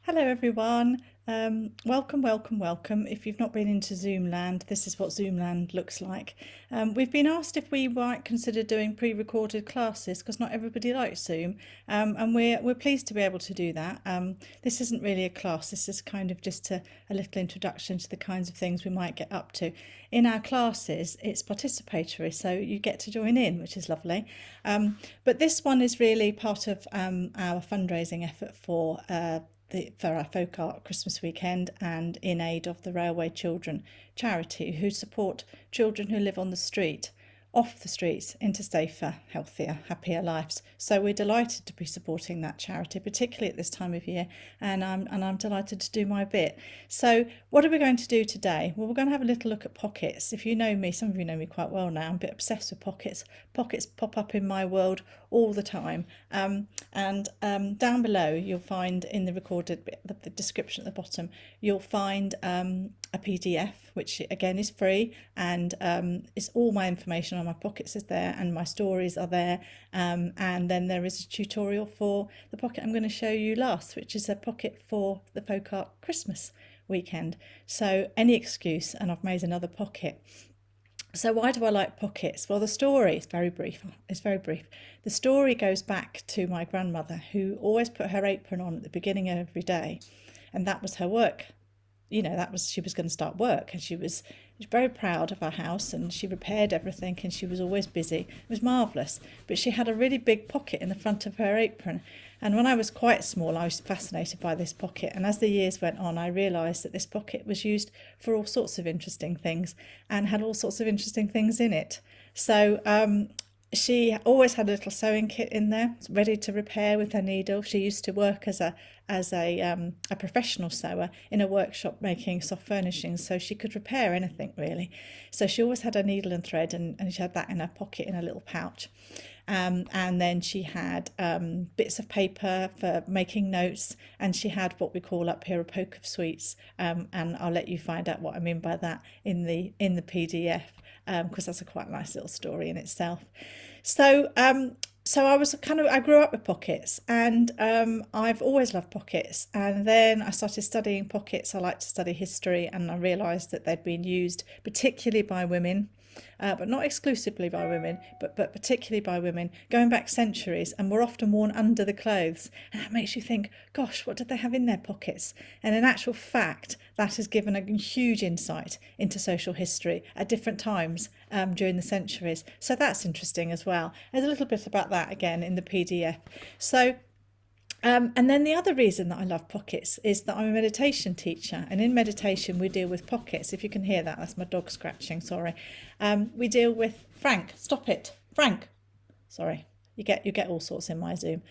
Hello everyone. Welcome. If you've not been into Zoomland, this is what Zoomland looks like. We've been asked if we might consider doing pre-recorded classes because not everybody likes Zoom, and we're pleased to be able to do that. This isn't really a class. This is kind of just a little introduction to the kinds of things we might get up to. In our classes, it's participatory, so you get to join in, which is lovely. But this one is really part of our fundraising effort for our folk art Christmas weekend and in aid of the Railway Children charity, who support children who live on the street, off the streets, into safer, healthier, happier lives. So we're delighted to be supporting that charity, particularly at this time of year, and I'm delighted to do my bit. So what are we going to do today? Well, we're going to have a little look at pockets. If you know me, some of you know me quite well now, I'm a bit obsessed with pockets. Pockets pop up in my world all the time. Down below, you'll find in the recorded bit, the description at the bottom, you'll find a PDF, which again is free, and it's all my information on my pockets is there, and my stories are there. And then there is a tutorial for the pocket I'm going to show you last, which is a pocket for the folk art Christmas weekend. So any excuse, and I've made another pocket. So why do I like pockets? Well, the story is very brief. It's very brief. The story goes back to my grandmother, who always put her apron on at the beginning of every day, and that was her work. She was going to start work, and she was very proud of our house, and she repaired everything, and she was always busy. It was marvellous. But she had a really big pocket in the front of her apron. And when I was quite small, I was fascinated by this pocket. And as the years went on, I realised that this pocket was used for all sorts of interesting things and had all sorts of interesting things in it. So she always had a little sewing kit in there, ready to repair with her needle. She used to work as a professional sewer in a workshop making soft furnishings, so she could repair anything really. So she always had a needle and thread, and she had that in her pocket in a little pouch. And then she had bits of paper for making notes, and she had what we call up here a poke of sweets, and I'll let you find out what I mean by that in the PDF, because that's a quite nice little story in itself. So I grew up with pockets, and I've always loved pockets. And then I started studying pockets. I like to study history, and I realised that they'd been used particularly by women, but not exclusively by women, but particularly by women, going back centuries, and were often worn under the clothes. And that makes you think, gosh, what did they have in their pockets? And in actual fact, that has given a huge insight into social history at different times during the centuries. So that's interesting as well. There's a little bit about that again in the PDF. So and then the other reason that I love pockets is that I'm a meditation teacher, and in meditation we deal with pockets. If you can hear that, that's my dog scratching, sorry. We deal with Frank, stop it, Frank. Sorry, you get all sorts in my Zoom.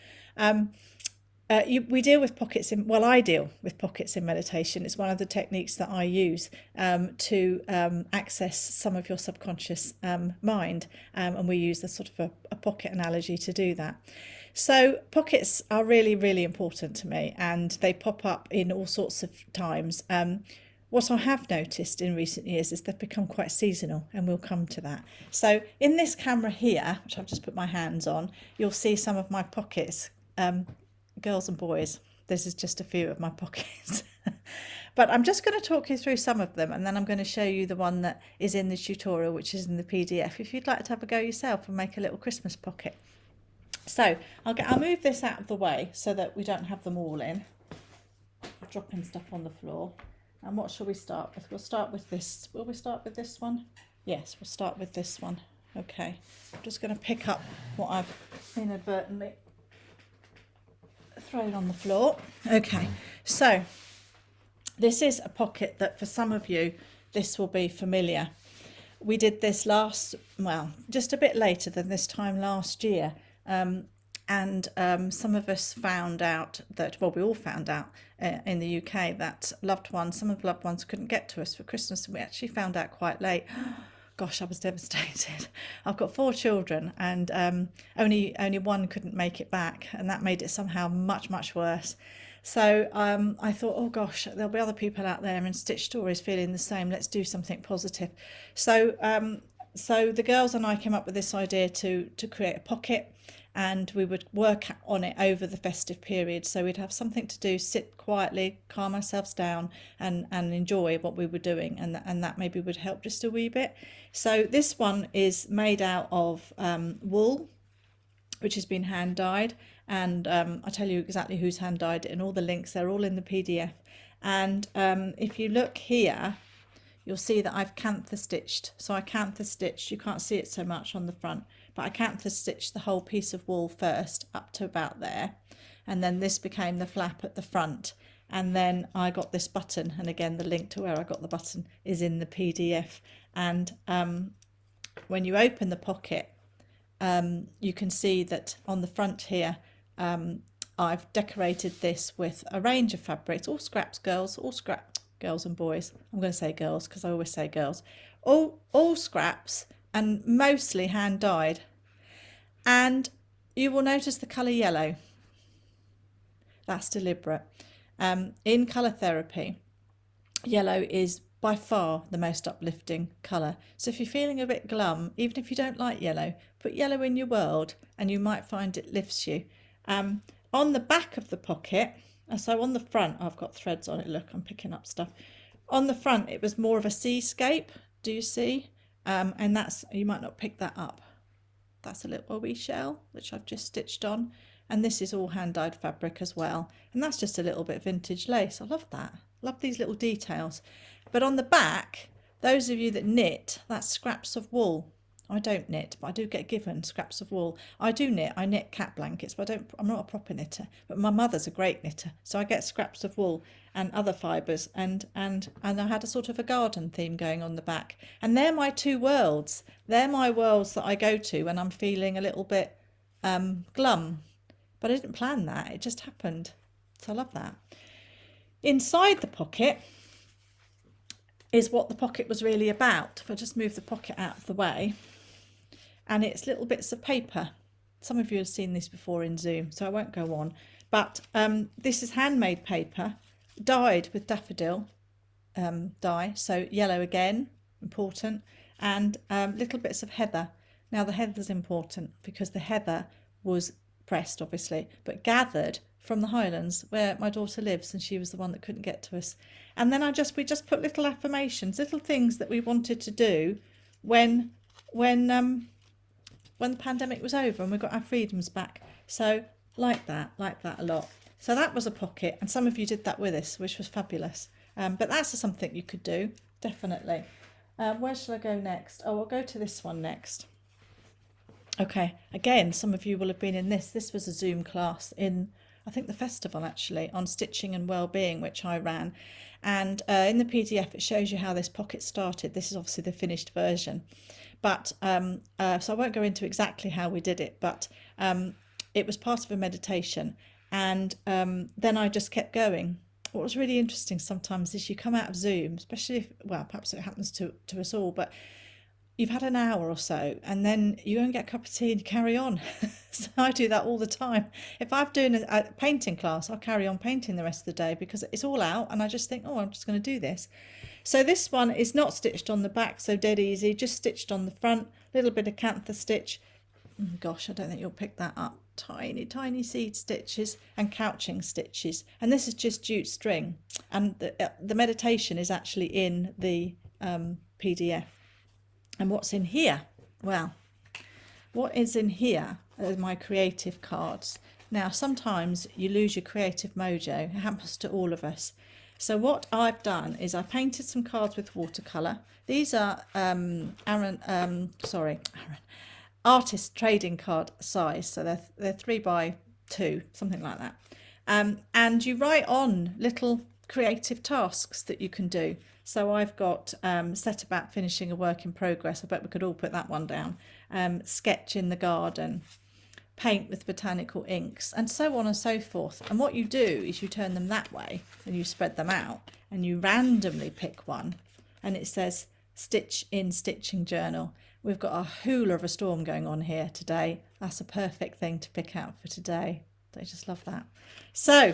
We deal with pockets I deal with pockets in meditation. It's one of the techniques that I use to access some of your subconscious mind, and we use the sort of a pocket analogy to do that. So pockets are really, really important to me, and they pop up in all sorts of times. What I have noticed in recent years is they've become quite seasonal, and we'll come to that. So in this camera here, which I've just put my hands on, you'll see some of my pockets, girls and boys. This is just a few of my pockets. But I'm just going to talk you through some of them, and then I'm going to show you the one that is in the tutorial, which is in the PDF, if you'd like to have a go yourself and make a little Christmas pocket. So I'll move this out of the way so that we don't have them all in, dropping stuff on the floor. And what shall we start with? We'll start with this. Will we start with this one? Yes, we'll start with this one. Okay, I'm just going to pick up what I've inadvertently thrown on the floor. Okay, so this is a pocket that for some of you, this will be familiar. We did this just a bit later than this time last year. Some of us found out that, we all found out in the UK that some of the loved ones couldn't get to us for Christmas. And we actually found out quite late. Gosh, I was devastated. I've got 4 children, and only one couldn't make it back, and that made it somehow much, much worse. So I thought, oh gosh, there'll be other people out there in Stitch Stories feeling the same. Let's do something positive. So the girls and I came up with this idea to create a pocket, and we would work on it over the festive period. So we'd have something to do, sit quietly, calm ourselves down, and enjoy what we were doing, and that maybe would help just a wee bit. So this one is made out of wool, which has been hand dyed, and I'll tell you exactly who's hand dyed it, and all the links, they're all in the PDF. And if you look here, you'll see that I've cantha stitched. So I cantha stitched, you can't see it so much on the front, but I cantha stitched the whole piece of wool first up to about there, and then this became the flap at the front, and then I got this button, and again the link to where I got the button is in the PDF. And when you open the pocket, you can see that on the front here, I've decorated this with a range of fabrics, all scraps, girls, all scrap, girls and boys. I'm going to say girls because I always say girls. All scraps and mostly hand dyed. And you will notice the colour yellow. That's deliberate. In colour therapy, yellow is by far the most uplifting colour. So if you're feeling a bit glum, even if you don't like yellow, put yellow in your world and you might find it lifts you. On the back of the pocket, so on the front, I've got threads on it. Look, I'm picking up stuff. On the front, it was more of a seascape. Do you see? And that's, you might not pick that up. That's a little wee shell, which I've just stitched on. And this is all hand-dyed fabric as well. And that's just a little bit of vintage lace. I love that. Love these little details. But on the back, those of you that knit, that's scraps of wool. I don't knit, but I do get given scraps of wool. I do knit. I knit cat blankets, but I'm not a proper knitter. But my mother's a great knitter, so I get scraps of wool and other fibres. And I had a sort of a garden theme going on the back. And they're my two worlds. They're my worlds that I go to when I'm feeling a little bit glum. But I didn't plan that. It just happened. So I love that. Inside the pocket is what the pocket was really about. If I just move the pocket out of the way. And it's little bits of paper. Some of you have seen this before in Zoom, so I won't go on. But this is handmade paper, dyed with daffodil dye, so yellow again, important, and little bits of heather. Now the heather's important because the heather was pressed, obviously, but gathered from the Highlands where my daughter lives, and she was the one that couldn't get to us. And then we just put little affirmations, little things that we wanted to do when the pandemic was over and we got our freedoms back. So like that a lot. So that was a pocket, and some of you did that with us, which was fabulous. But that's something you could do, definitely. Where shall I go next? Oh, I'll go to this one next. Okay, again, some of you will have been in this. This was a Zoom class in, I think, the festival actually, on stitching and well-being, which I ran. And in the PDF, it shows you how this pocket started. This is obviously the finished version. But so I won't go into exactly how we did it, but it was part of a meditation. And then I just kept going. What was really interesting sometimes is you come out of Zoom, especially if, well, perhaps it happens to us all, but you've had an hour or so and then you go and get a cup of tea and you carry on. So I do that all the time. If I'm doing a painting class, I'll carry on painting the rest of the day because it's all out and I just think, oh, I'm just going to do this. So this one is not stitched on the back, so dead easy, just stitched on the front, little bit of cantha stitch. Oh, gosh, I don't think you'll pick that up. Tiny, tiny seed stitches and couching stitches. And this is just jute string. And the meditation is actually in the PDF. And what's in here? Well, what is in here are my creative cards. Now, sometimes you lose your creative mojo. It happens to all of us. So what I've done is I painted some cards with watercolour. These are artist trading card size. So they're 3 by 2, something like that. And you write on little creative tasks that you can do. So I've got set about finishing a work in progress. I bet we could all put that one down. Sketch in the garden, paint with botanical inks, and so on and so forth. And what you do is you turn them that way and you spread them out and you randomly pick one, and it says stitch in stitching journal. We've got a hooler of a storm going on here today. That's a perfect thing to pick out for today. I just love that. So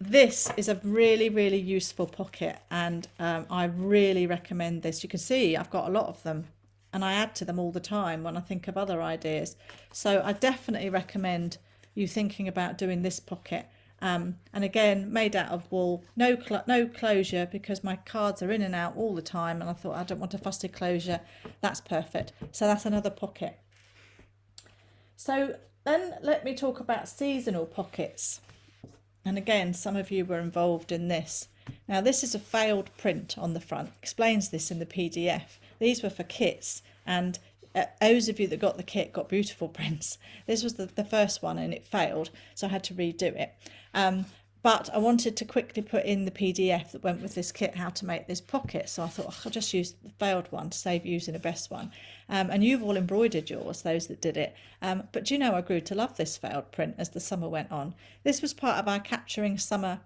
this is a really, really useful pocket, and I really recommend this. You can see I've got a lot of them. and I add to them all the time when I think of other ideas. So I definitely recommend you thinking about doing this pocket. And again, made out of wool, no closure, because my cards are in and out all the time, and I thought I don't want a fussy closure. That's perfect. So that's another pocket. So then let me talk about seasonal pockets. And again, some of you were involved in this. Now this is a failed print on the front, explains this in the PDF. These were for kits, and those of you that got the kit got beautiful prints. This was the first one and it failed, so I had to redo it. But I wanted to quickly put in the PDF that went with this kit how to make this pocket, so I thought I'll just use the failed one to save using the best one. And you've all embroidered yours, those that did it. But do you know, I grew to love this failed print as the summer went on. This was part of our Capturing Summer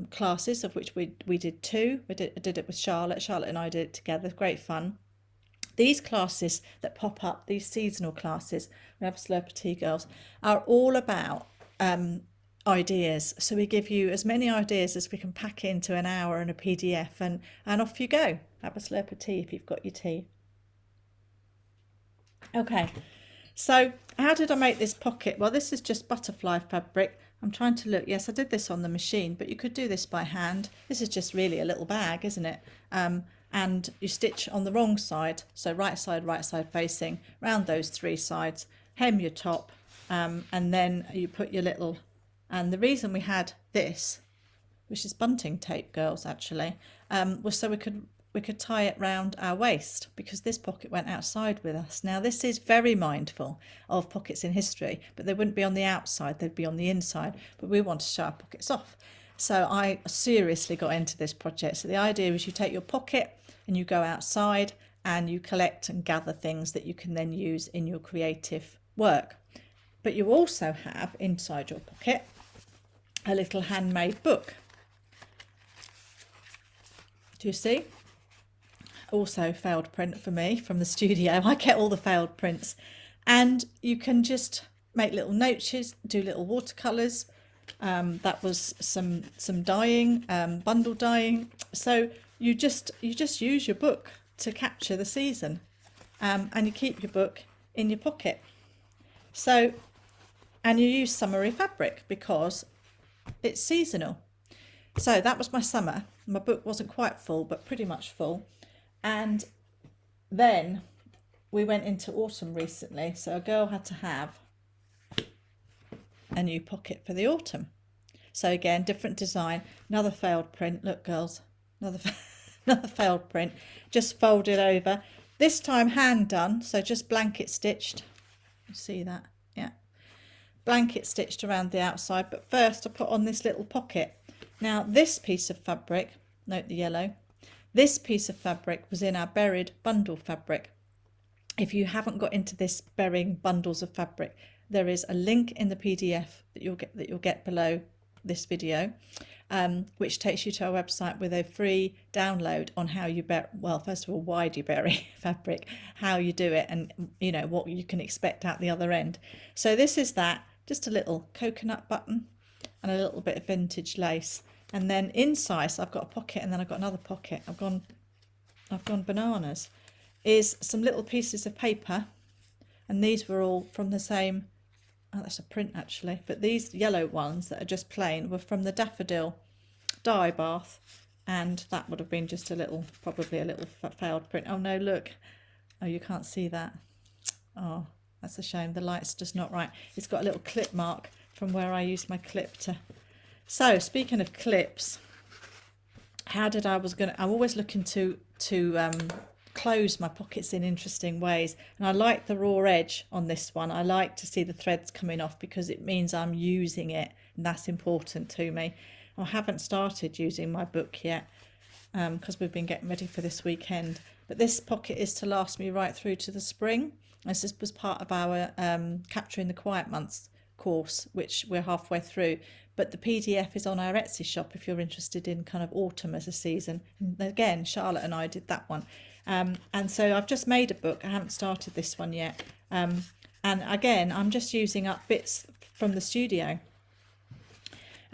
classes, of which we did 2. I did it with Charlotte and I did it together. Great fun. These classes that pop up, these seasonal classes, we have Slurp of Tea Girls, are all about ideas. So we give you as many ideas as we can pack into an hour in a PDF, and off you go. Have a slurp of tea if you've got your tea. Okay, so how did I make this pocket? Well, this is just butterfly fabric. I'm trying to look. Yes, I did this on the machine, but you could do this by hand. This is just really a little bag, isn't it? And you stitch on the wrong side, so right side facing, round those 3 sides, hem your top, and then you put your little, and the reason we had this, which is bunting tape, girls, actually, was so we could tie it round our waist, because this pocket went outside with us. Now this is very mindful of pockets in history, but they wouldn't be on the outside, they'd be on the inside, but we want to show our pockets off. So I seriously got into this project. So the idea is you take your pocket and you go outside and you collect and gather things that you can then use in your creative work. But you also have inside your pocket a little handmade book. Do you see? Also failed print for me from the studio. I get all the failed prints. And you can just make little notes, do little watercolours. That was some dyeing, bundle dyeing. So you just use your book to capture the season, and you keep your book in your pocket. So, and you use summery fabric because it's seasonal. So that was my summer. My book wasn't quite full, but pretty much full. And then we went into autumn recently, so a girl had to have a new pocket for the autumn. So again, different design, another failed print. Look, girls, another failed print, just folded over, this time hand done, so just blanket stitched. You see that? Yeah, blanket stitched around the outside. But first I put on this little pocket. Now this piece of fabric, note the yellow, this piece of fabric was in our buried bundle fabric. If you haven't got into this burying bundles of fabric, there is a link in the PDF that you'll get below this video, which takes you to our website with a free download on how you bury, well, first of all, why do you bury fabric, how you do it, and you know what you can expect out the other end. So this is that, just a little coconut button and a little bit of vintage lace, and then inside, so I've got a pocket and then I've got another pocket. I've gone bananas. Is some little pieces of paper, and these were all from the same, oh, that's a print actually, but these yellow ones that are just plain were from the daffodil dye bath, and that would have been just a little, probably a little failed print. Oh no, look, oh, you can't see that. Oh, that's a shame, the light's just not right. It's got a little clip mark from where I used my clip to. So speaking of clips, I'm always looking to close my pockets in interesting ways, and I like the raw edge on this one. I like to see the threads coming off because it means I'm using it, and that's important to me. I haven't started using my book yet because we've been getting ready for this weekend, but this pocket is to last me right through to the spring. This was part of our Capturing the Quiet Months course, which we're halfway through, but the PDF is on our Etsy shop if you're interested in kind of autumn as a season. And again, Charlotte and I did that one. And so I've just made a book. I haven't started this one yet. And again, I'm just using up bits from the studio.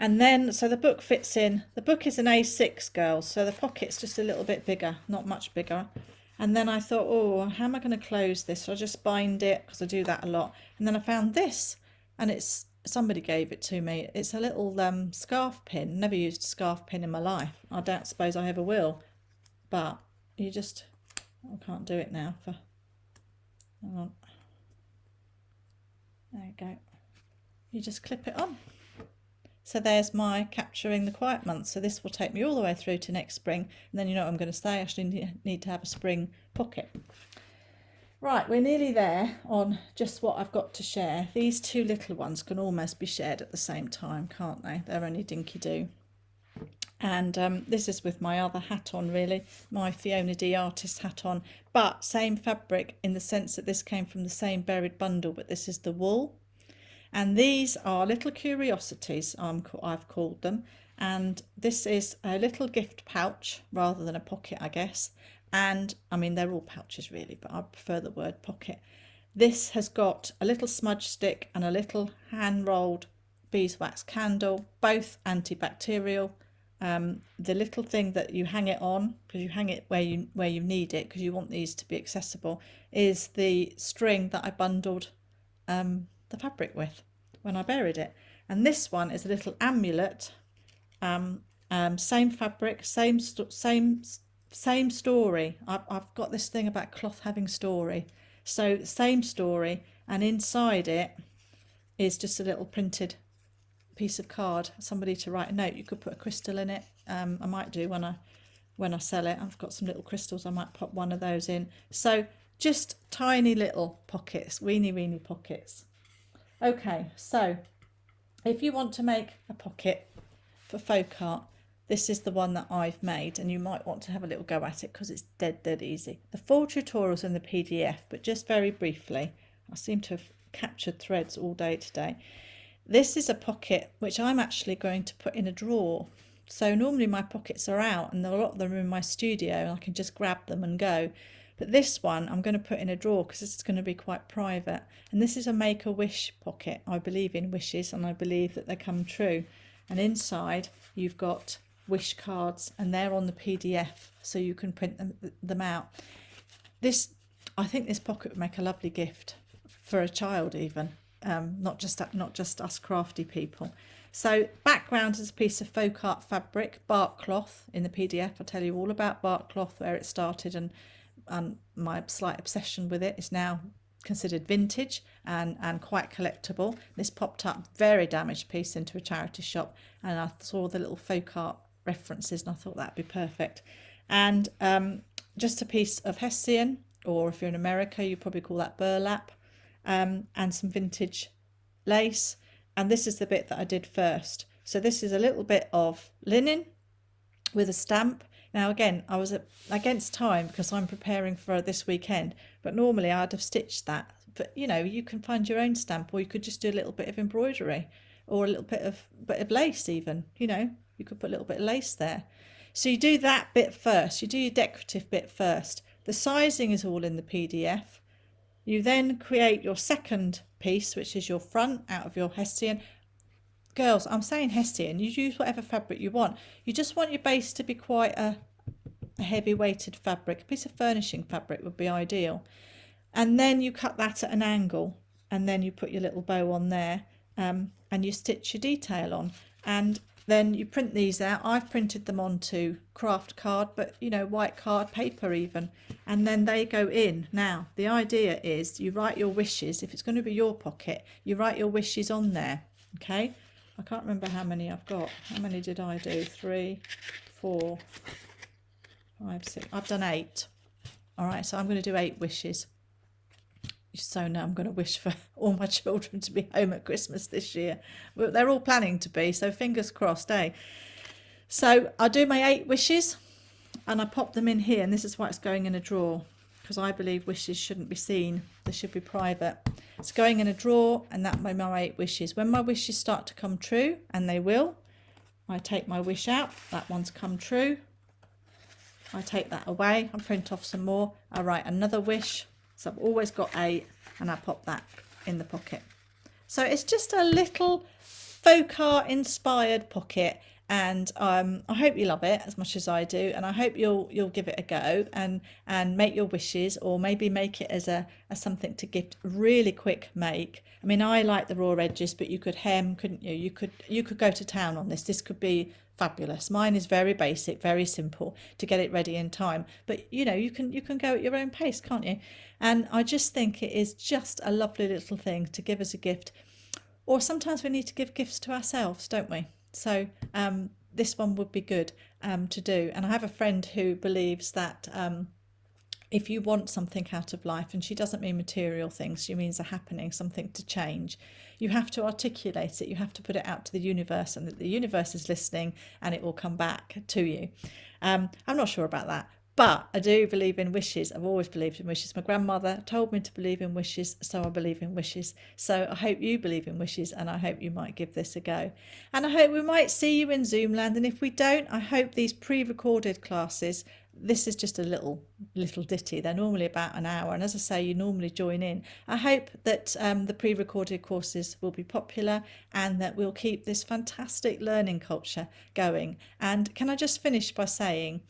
And then, so the book fits in. The book is an A6, girls, so the pocket's just a little bit bigger, not much bigger. And then I thought, oh, how am I going to close this? So I just bind it, because I do that a lot. And then I found this, and it's, somebody gave it to me. It's a little scarf pin. Never used a scarf pin in my life. I don't suppose I ever will. But you just, I can't do it now. Hang on. There you go. You just clip it on. So there's my capturing the quiet months. So this will take me all the way through to next spring. And then you know what I'm going to say, I actually need to have a spring pocket. Right, we're nearly there on just what I've got to share. These two little ones can almost be shared at the same time, can't they? They're only dinky-do. And this is with my other hat on, really, my Fiona D artist hat on, but same fabric in the sense that this came from the same buried bundle, but this is the wool. And these are little curiosities, I've called them. And this is a little gift pouch rather than a pocket, I guess. And I mean, they're all pouches really, but I prefer the word pocket. This has got a little smudge stick and a little hand-rolled beeswax candle, both antibacterial. The little thing that you hang it on, because you hang it where you need it, because you want these to be accessible, is the string that I bundled the fabric with when I buried it. And this one is a little amulet, same fabric, same story. I've got this thing about cloth having story, so same story, and inside it is just a little printed piece of card, somebody to write a note. You could put a crystal in it. I might do when I sell it. I've got some little crystals, I might pop one of those in. So just tiny little pockets, weeny pockets. Okay, so if you want to make a pocket for folk art, this is the one that I've made, and you might want to have a little go at it because it's dead easy. The full tutorial's in the PDF, but just very briefly, I seem to have captured threads all day today. This is a pocket which I'm actually going to put in a drawer. So normally my pockets are out, and a lot of them are in my studio, and I can just grab them and go. But this one I'm going to put in a drawer because it's going to be quite private. And this is a Make-A-Wish pocket. I believe in wishes, and I believe that they come true. And inside you've got wish cards, and they're on the PDF, so you can print them out. I think this pocket would make a lovely gift for a child even. Not just us crafty people. So background is a piece of folk art fabric, bark cloth. In the PDF I tell you all about bark cloth, where it started, and my slight obsession with it is now considered vintage and quite collectible. This popped up, very damaged piece, into a charity shop, and I saw the little folk art references and I thought that'd be perfect. And just a piece of hessian, or if you're in America you probably call that burlap, and some vintage lace. And this is the bit that I did first. So this is a little bit of linen with a stamp. Now again, I was against time because I'm preparing for this weekend, but normally I'd have stitched that. But you know, you can find your own stamp, or you could just do a little bit of embroidery, or a little bit of lace even. You know, you could put a little bit of lace there. So you do that bit first. You do your decorative bit first. The sizing is all in the PDF. You then create your second piece, which is your front, out of your hessian. Girls, I'm saying hessian, you use whatever fabric you want. You just want your base to be quite a heavy weighted fabric. A piece of furnishing fabric would be ideal. And then you cut that at an angle, and then you put your little bow on there, and you stitch your detail on. And then you print these out. I've printed them onto craft card, but you know, white card, paper even, and then they go in. Now the idea is you write your wishes. If it's going to be your pocket, you write your wishes on there. Okay, I can't remember how many I've got. How many did I do? 3, 4, 5, 6. I've done 8. All right, so I'm going to do 8 wishes. So now I'm going to wish for all my children to be home at Christmas this year. Well, they're all planning to be, so fingers crossed, eh? So I do my 8 wishes and I pop them in here, and this is why it's going in a drawer, because I believe wishes shouldn't be seen. They should be private. It's going in a drawer, and that by my 8 wishes. When my wishes start to come true, and they will, I take my wish out. That one's come true. I take that away. I print off some more. I write another wish. So I've always got 8, and I pop that in the pocket. So it's just a little folk art inspired pocket, and I hope you love it as much as I do, and I hope you'll give it a go and make your wishes, or maybe make it as something to gift really quick make. I mean, I like the raw edges, but you could hem, couldn't you? You could go to town on this. This could be fabulous. Mine is very basic, very simple to get it ready in time, but you can go at your own pace, can't you? And I just think it is just a lovely little thing to give as a gift, or sometimes we need to give gifts to ourselves, don't we? So this one would be good to do. And I have a friend who believes that if you want something out of life, and she doesn't mean material things, she means a happening, something to change, you have to articulate it, you have to put it out to the universe, and that the universe is listening and it will come back to you. I'm not sure about that, but I do believe in wishes. I've always believed in wishes. My grandmother told me to believe in wishes, so I believe in wishes. So I hope you believe in wishes, and I hope you might give this a go. And I hope we might see you in Zoomland. And if we don't, I hope these pre-recorded classes, this is just a little ditty. They're normally about an hour, and as I say, you normally join in. I hope that the pre-recorded courses will be popular, and that we'll keep this fantastic learning culture going. And can I just finish by saying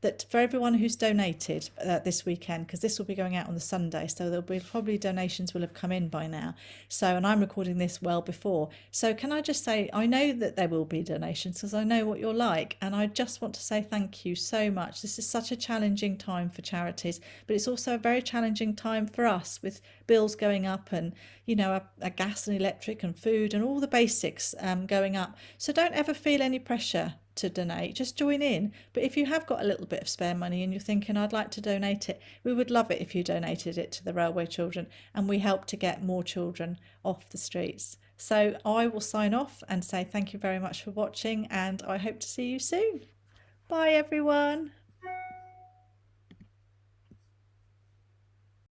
that for everyone who's donated this weekend, because this will be going out on the Sunday, so there'll be probably donations will have come in by now. So, and I'm recording this well before. So can I just say, I know that there will be donations because I know what you're like, and I just want to say thank you so much. This is such a challenging time for charities, but it's also a very challenging time for us, with bills going up, and a gas and electric and food and all the basics going up. So don't ever feel any pressure to donate, just join in. But if you have got a little bit of spare money and you're thinking, I'd like to donate it, we would love it if you donated it to the Railway Children, and we help to get more children off the streets. So I will sign off and say thank you very much for watching, and I hope to see you soon. Bye everyone.